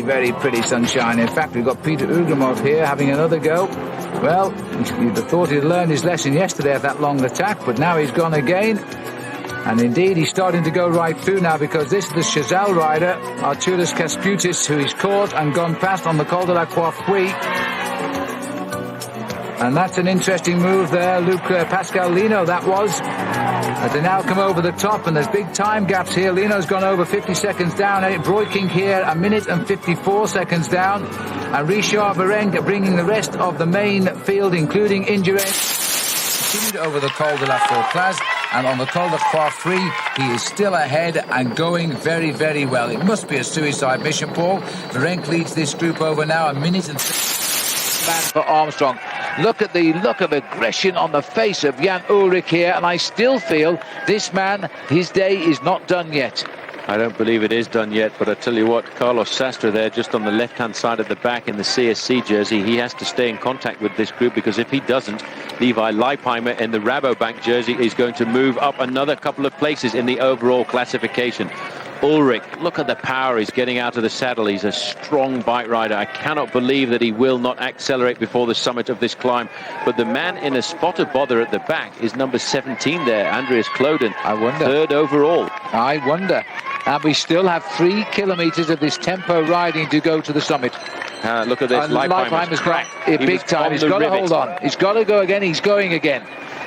very, very pretty sunshine. In fact, we've got Peter Ugamov here having another go. Well, you'd have thought he'd learned his lesson yesterday at that long attack, but now he's gone again. And indeed, he's starting to go right through now, because this is the Chazal rider, Arturas Kasputis, who he's caught and gone past on the Col de la Croix-Fry. And that's an interesting move there. Pascal Lino, that was. As they now come over the top, and there's big time gaps here. Lino's gone over 50 seconds down. Broiking here, 1 minute and 54 seconds down. And Richard Virenque bringing the rest of the main field, including Indurain, over the Col de la Forclaz. And on the Col de Croix-Fry, he is still ahead and going very, very well. It must be a suicide mission, Paul. Virenque leads this group over now, 1 minute and 6 man for Armstrong. Look at the look of aggression on the face of Jan Ullrich here, and I still feel this man, his day is not done yet. I don't believe it is done yet, but I tell you what, Carlos Sastre there, just on the left-hand side at the back in the CSC jersey, he has to stay in contact with this group, because if he doesn't, Levi Leipheimer in the Rabobank jersey is going to move up another couple of places in the overall classification. Ullrich, look at the power he's getting out of the saddle. He's a strong bike rider. I cannot believe that he will not accelerate before the summit of this climb. But the man in a spot of bother at the back is number 17 there, Andreas Kloden. I wonder. Third overall. I wonder. And we still have 3 kilometres of this tempo riding to go to the summit. Look at this. Leipheimer's got it big time. He's got to hold on. He's got to go again. He's going again,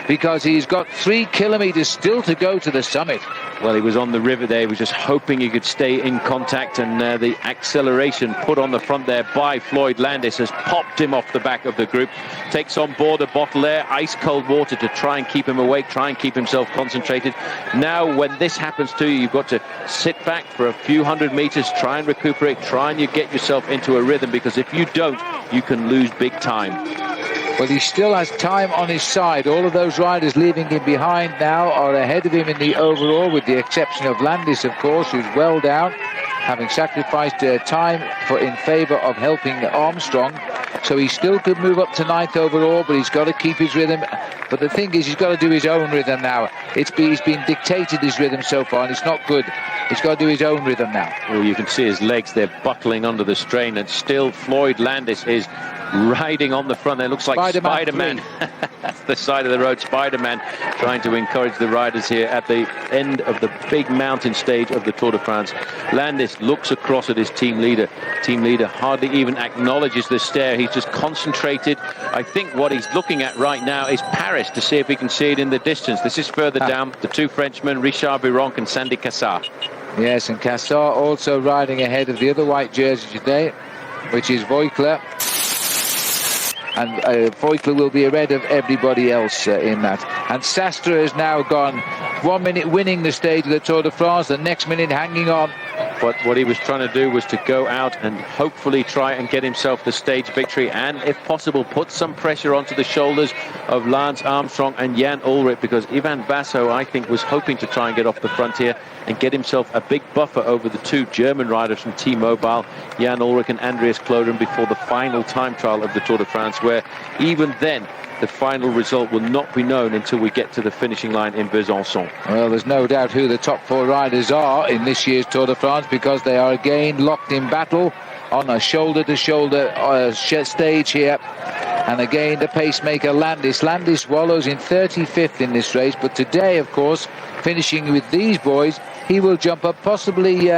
because he's got 3 kilometres still to go to the summit. Well, he was on the river there. He was just hoping he could stay in contact, and the acceleration put on the front there by Floyd Landis has popped him off the back of the group. Takes on board a bottle there, ice cold water to try and keep him awake, try and keep himself concentrated. Now, when this happens to you, you've got to sit back for a few hundred meters, try and recuperate, try and you get yourself into a rhythm, because if you don't, you can lose big time. Well, he still has time on his side. All of those riders leaving him behind now are ahead of him in the overall, with the exception of Landis, of course, who's well down, having sacrificed time in favour of helping Armstrong. So he still could move up to 9th overall, but he's got to keep his rhythm. But the thing is, he's got to do his own rhythm now. He's been dictated his rhythm so far, and it's not good. He's got to do his own rhythm now. Well, you can see his legs, they're buckling under the strain, and still Floyd Landis is riding on the front. It looks like Spider-Man. That's the side of the road, Spider-Man, trying to encourage the riders here at the end of the big mountain stage of the Tour de France. Landis looks across at his team leader. Team leader hardly even acknowledges the stare. He's just concentrated. I think what he's looking at right now is Paris, to see if he can see it in the distance. This is further down. The 2 Frenchmen, Richard Virenque and Sandy Cassar. Yes, and Cassar also riding ahead of the other white jersey today, which is Voigtler. And Voigtler will be ahead of everybody else in that. And Sastre has now gone 1 minute winning the stage of the Tour de France, the next minute hanging on. But what he was trying to do was to go out and hopefully try and get himself the stage victory, and if possible put some pressure onto the shoulders of Lance Armstrong and Jan Ullrich, because Ivan Basso, I think, was hoping to try and get off the frontier and get himself a big buffer over the 2 German riders from T-Mobile, Jan Ullrich and Andreas Kloden, before the final time trial of the Tour de France, where even then the final result will not be known until we get to the finishing line in Besançon. Well, there's no doubt who the top 4 riders are in this year's Tour de France, because they are again locked in battle on a shoulder-to-shoulder stage here. And again, the pacemaker Landis. Landis wallows in 35th in this race, but today, of course, finishing with these boys, he will jump up. Possibly,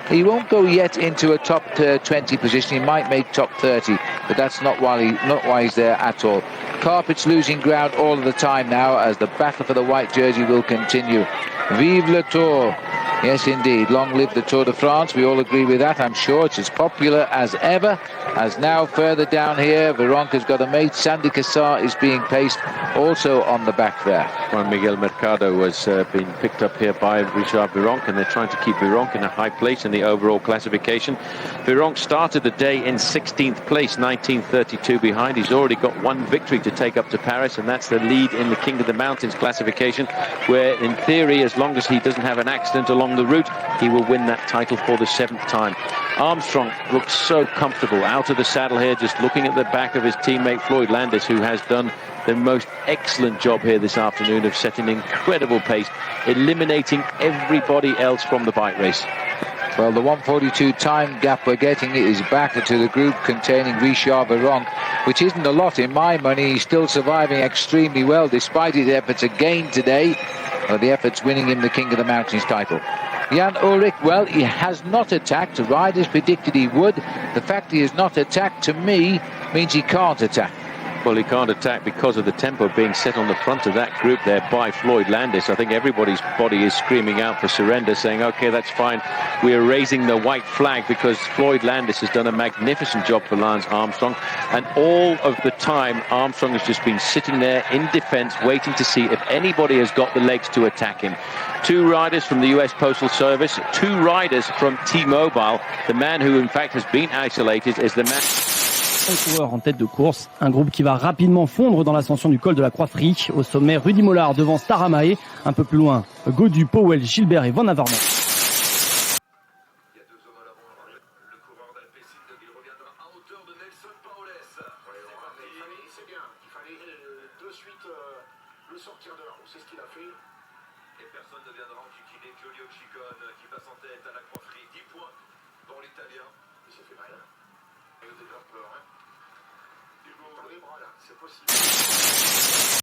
he won't go yet into a top 20 position. He might make top 30, but that's not why he's there at all. Carpet's losing ground all of the time now, as the battle for the white jersey will continue. Vive le Tour. Yes, indeed. Long live the Tour de France. We all agree with that, I'm sure. It's as popular as ever. As now further down here, Virenque's got a mate. Sandy Cassar is being paced also on the back there. Juan Miguel Mercado has been picked up here by Richard Virenque, and they're trying to keep Virenque in a high place in the overall classification. Virenque started the day in 16th place, 1932 behind. He's already got 1 victory to take up to Paris, and that's the lead in the King of the Mountains classification, where in theory, as long as he doesn't have an accident along the route, he will win that title for the 7th time. Armstrong looks so comfortable out of the saddle here, just looking at the back of his teammate Floyd Landis, who has done the most excellent job here this afternoon of setting an incredible pace, eliminating everybody else from the bike race. Well, the 1:42 time gap we're getting is back to the group containing Richard Virenque, which isn't a lot in my money. He's still surviving extremely well despite his efforts again today. Well, the efforts winning him the King of the Mountains title. Jan Ulrich, well, he has not attacked. The riders predicted he would. The fact he has not attacked, to me, means he can't attack. Well, he can't attack because of the tempo being set on the front of that group there by Floyd Landis. I think everybody's body is screaming out for surrender, saying, OK, that's fine. We are raising the white flag because Floyd Landis has done a magnificent job for Lance Armstrong. And all of the time, Armstrong has just been sitting there in defense, waiting to see if anybody has got the legs to attack him. 2 riders from the US Postal Service, 2 riders from T-Mobile. The man who, in fact, has been isolated is the man... Coureur en tête de course, un groupe qui va rapidement fondre dans l'ascension du col de la Croix-Fry. Au sommet, Rudy Mollard devant Staramae, un peu plus loin, Gaudu, Powell, Gilbert et Van Avermaet. Il y a 2 hommes à l'avant, le coureur d'Alpecin, il reviendra à hauteur de Nelson Paoles. C'est bien, il fallait de suite le sortir de la roue, c'est ce qu'il a fait. Et personne ne viendra enquiquiner Giulio Ciccone qui passe en tête à la Croix-Fry, 10 points dans l'Italien. Il s'est fait mal. Il a déjà peur, hein. Les bras là, c'est possible.